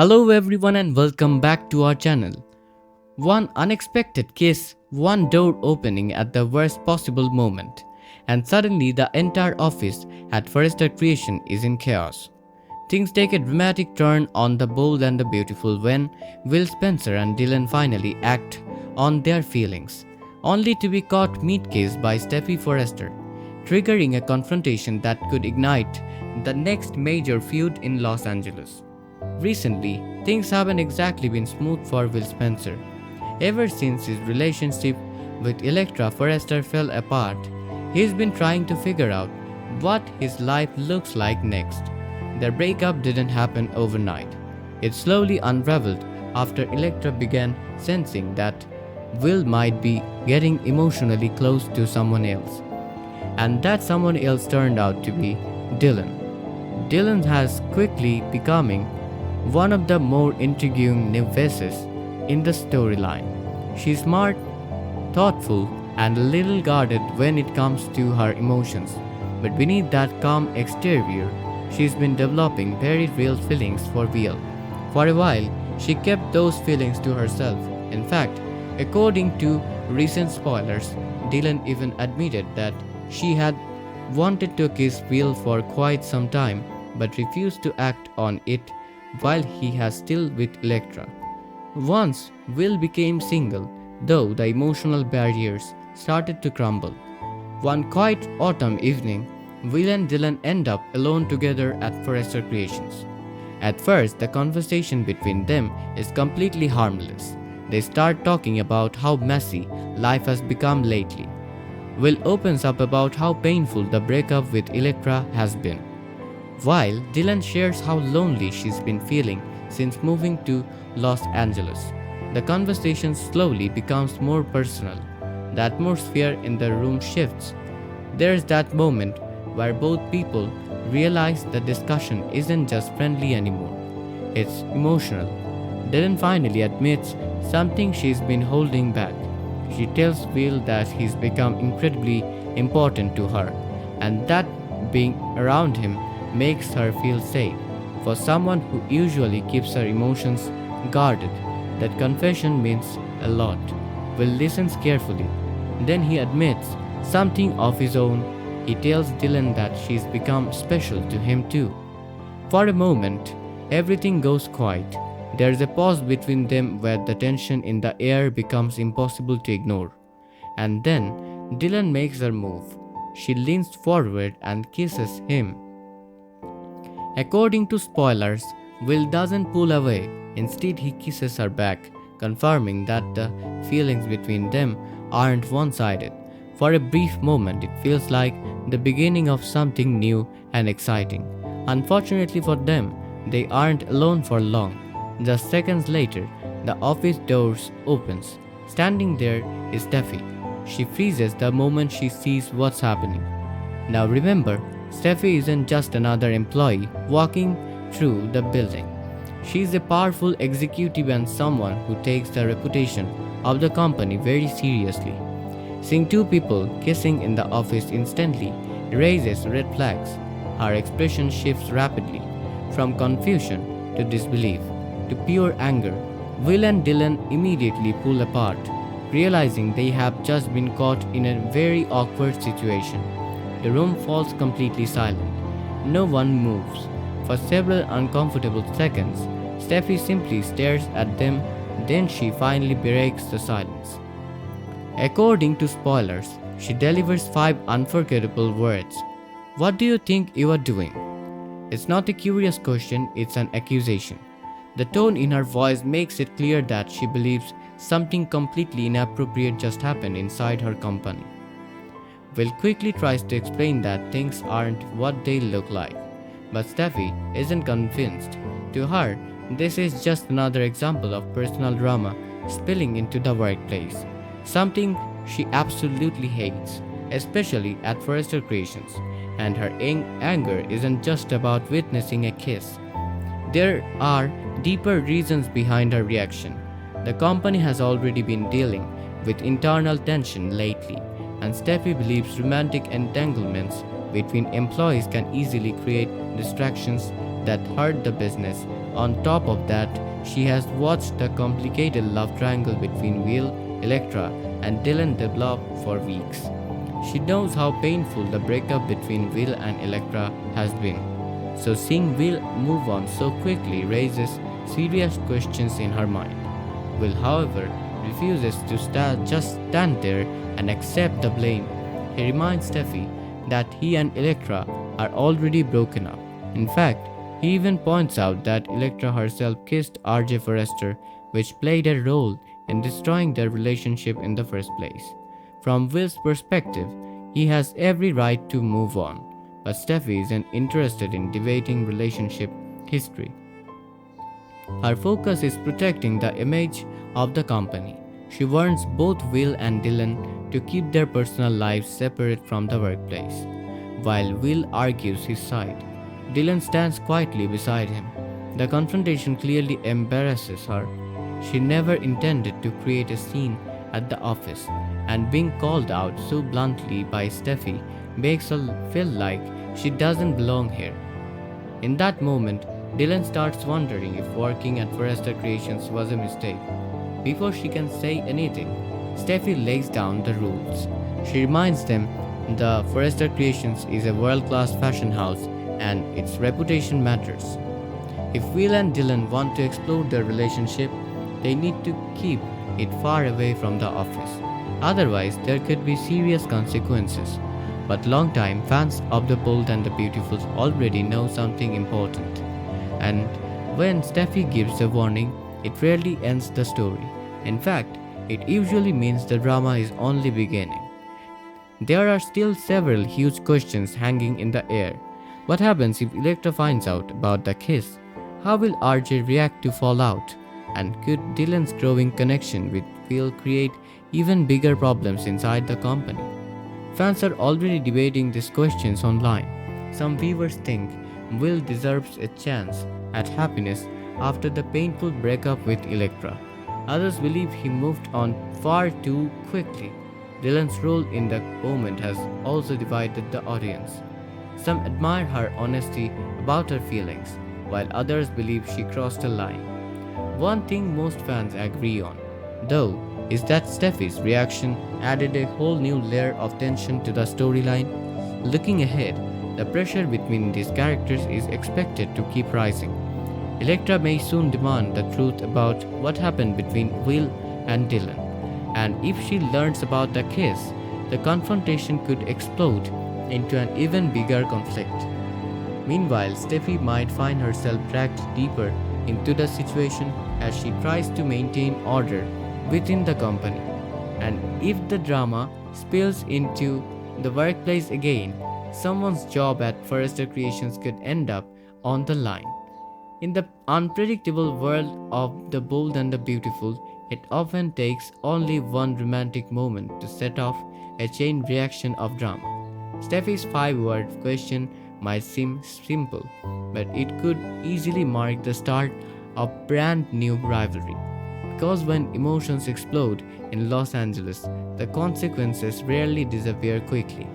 Hello everyone and welcome back to our channel. One unexpected kiss, one door opening at the worst possible moment, and suddenly the entire office at Forrester Creation is in chaos. Things take a dramatic turn on the bold and the beautiful when Will Spencer and Dylan finally act on their feelings, only to be caught mid-case by Steffy Forrester, triggering a confrontation that could ignite the next major feud in Los Angeles. Recently, things haven't exactly been smooth for Will Spencer. Ever since his relationship with Electra Forrester fell apart, he's been trying to figure out what his life looks like next. Their breakup didn't happen overnight. It slowly unraveled after Electra began sensing that Will might be getting emotionally close to someone else. And that someone else turned out to be Dylan. Dylan has quickly becoming one of the more intriguing new faces in the storyline. She's smart, thoughtful, and a little guarded when it comes to her emotions. But beneath that calm exterior, she's been developing very real feelings for Will. For a while, she kept those feelings to herself. In fact, according to recent spoilers, Dylan even admitted that she had wanted to kiss Will for quite some time but refused to act on it while he was still with Electra. Once Will became single, though the emotional barriers started to crumble. One quiet autumn evening, Will and Dylan end up alone together at Forrester Creations. At first, the conversation between them is completely harmless. They start talking about how messy life has become lately. Will opens up about how painful the breakup with Electra has been, while Dylan shares how lonely she's been feeling since moving to Los Angeles. The conversation slowly becomes more personal. The atmosphere in the room shifts. There's that moment where both people realize the discussion isn't just friendly anymore, it's emotional. Dylan finally admits something she's been holding back. She tells Will that he's become incredibly important to her and that being around him makes her feel safe. For someone who usually keeps her emotions guarded, that confession means a lot. Will listens carefully. Then he admits something of his own. He tells Dylan that she's become special to him too. For a moment, everything goes quiet. There's a pause between them where the tension in the air becomes impossible to ignore. And then Dylan makes her move. She leans forward and kisses him. According to spoilers, Will doesn't pull away. Instead, he kisses her back, confirming that the feelings between them aren't one-sided. For a brief moment, it feels like the beginning of something new and exciting. Unfortunately for them, they aren't alone for long. Just seconds later, the office doors opens. Standing there is Steffy. She freezes the moment she sees what's happening. Now remember, Steffy isn't just another employee walking through the building. She's a powerful executive and someone who takes the reputation of the company very seriously. Seeing two people kissing in the office instantly raises red flags. Her expression shifts rapidly from confusion to disbelief to pure anger. Will and Dylan immediately pull apart, realizing they have just been caught in a very awkward situation. The room falls completely silent. No one moves. For several uncomfortable seconds, Steffi simply stares at them, then she finally breaks the silence. According to spoilers, she delivers 5 unforgettable words. What do you think you are doing? It's not a curious question, it's an accusation. The tone in her voice makes it clear that she believes something completely inappropriate just happened inside her company. Will quickly tries to explain that things aren't what they look like, but Steffi isn't convinced. To her, this is just another example of personal drama spilling into the workplace, something she absolutely hates, especially at Forrester Creations, and her anger isn't just about witnessing a kiss. There are deeper reasons behind her reaction. The company has already been dealing with internal tension lately, and Steffi believes romantic entanglements between employees can easily create distractions that hurt the business. On top of that, she has watched the complicated love triangle between Will, Electra, and Dylan develop for weeks. She knows how painful the breakup between Will and Electra has been. So seeing Will move on so quickly raises serious questions in her mind. Will, however, refuses to just stand there and accept the blame. He reminds Steffi that he and Electra are already broken up. In fact, he even points out that Electra herself kissed RJ Forrester, which played a role in destroying their relationship in the first place. From Will's perspective, he has every right to move on, but Steffi isn't interested in debating relationship history. Her focus is protecting the image of the company. She warns both Will and Dylan to keep their personal lives separate from the workplace. While Will argues his side, Dylan stands quietly beside him. The confrontation clearly embarrasses her. She never intended to create a scene at the office, and being called out so bluntly by Steffi makes her feel like she doesn't belong here. In that moment, Dylan starts wondering if working at Forrester Creations was a mistake. Before she can say anything, Steffi lays down the rules. She reminds them the Forrester Creations is a world-class fashion house and its reputation matters. If Will and Dylan want to explore their relationship, they need to keep it far away from the office. Otherwise, there could be serious consequences. But longtime fans of The Bold and the Beautiful already know something important. And when Steffi gives a warning, it rarely ends the story. In fact, it usually means the drama is only beginning. There are still several huge questions hanging in the air. What happens if Electra finds out about the kiss? How will RJ react to fallout? And could Dylan's growing connection with Will create even bigger problems inside the company? Fans are already debating these questions online. Some viewers think Will deserves a chance at happiness after the painful breakup with Electra. Others believe he moved on far too quickly. Dylan's role in the moment has also divided the audience. Some admire her honesty about her feelings, while others believe she crossed a line. One thing most fans agree on, though, is that Steffi's reaction added a whole new layer of tension to the storyline. Looking ahead, the pressure between these characters is expected to keep rising. Electra may soon demand the truth about what happened between Will and Dylan, and if she learns about the kiss, the confrontation could explode into an even bigger conflict. Meanwhile, Steffi might find herself dragged deeper into the situation as she tries to maintain order within the company. And if the drama spills into the workplace again, someone's job at Forrester Creations could end up on the line. In the unpredictable world of The Bold and the Beautiful, it often takes only one romantic moment to set off a chain reaction of drama. Steffi's 5-word question might seem simple, but it could easily mark the start of brand new rivalry. Because when emotions explode in Los Angeles, the consequences rarely disappear quickly.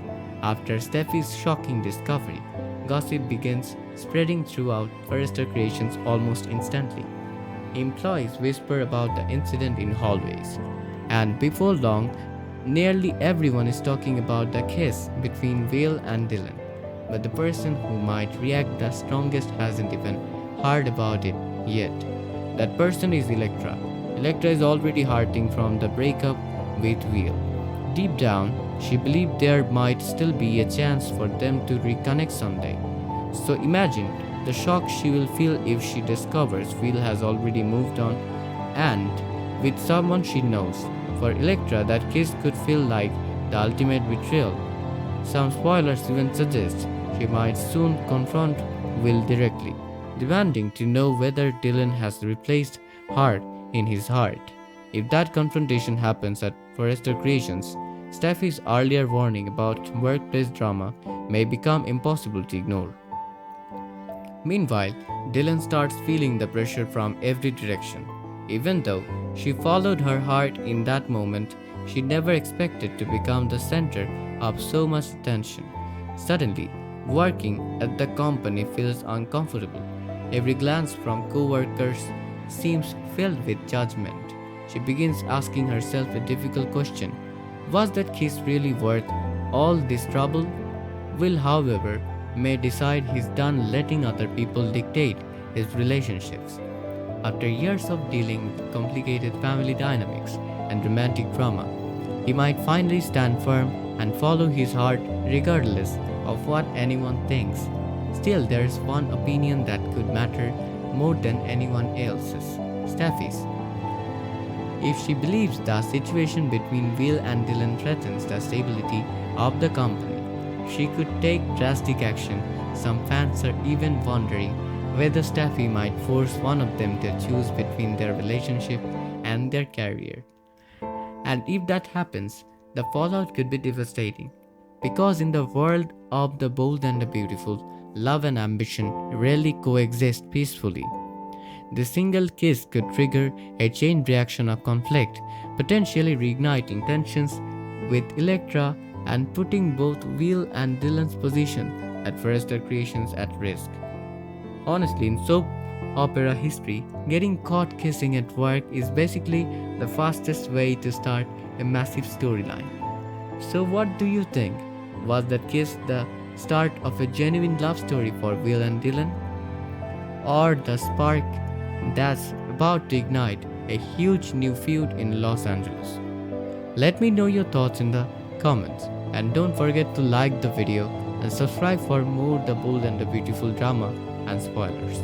After Steffi's shocking discovery, gossip begins spreading throughout Forrester Creations almost instantly. Employees whisper about the incident in hallways, and before long, nearly everyone is talking about the kiss between Will and Dylan. But the person who might react the strongest hasn't even heard about it yet. That person is Electra. Electra is already hurting from the breakup with Will. Deep down, she believed there might still be a chance for them to reconnect someday. So imagine the shock she will feel if she discovers Will has already moved on and with someone she knows. For Electra, that kiss could feel like the ultimate betrayal. Some spoilers even suggest she might soon confront Will directly, demanding to know whether Dylan has replaced her in his heart. If that confrontation happens at Forrester Creations, Steffi's earlier warning about workplace drama may become impossible to ignore. Meanwhile, Dylan starts feeling the pressure from every direction. Even though she followed her heart in that moment, she never expected to become the center of so much attention. Suddenly, working at the company feels uncomfortable. Every glance from co-workers seems filled with judgment. She begins asking herself a difficult question. Was that kiss really worth all this trouble? Will, however, may decide he's done letting other people dictate his relationships. After years of dealing with complicated family dynamics and romantic drama, he might finally stand firm and follow his heart regardless of what anyone thinks. Still, there is one opinion that could matter more than anyone else's, Steffy's. If she believes the situation between Will and Dylan threatens the stability of the company, she could take drastic action. Some fans are even wondering whether Steffy might force one of them to choose between their relationship and their career. And if that happens, the fallout could be devastating. Because in the world of the bold and the beautiful, love and ambition rarely coexist peacefully. The single kiss could trigger a chain reaction of conflict, potentially reigniting tensions with Electra and putting both Will and Dylan's position at Forrester Creations at risk. Honestly, in soap opera history, getting caught kissing at work is basically the fastest way to start a massive storyline. So, what do you think? Was that kiss the start of a genuine love story for Will and Dylan? Or the spark that's about to ignite a huge new feud in Los Angeles? Let me know your thoughts in the comments, and don't forget to like the video and subscribe for more The Bold and the Beautiful drama and spoilers.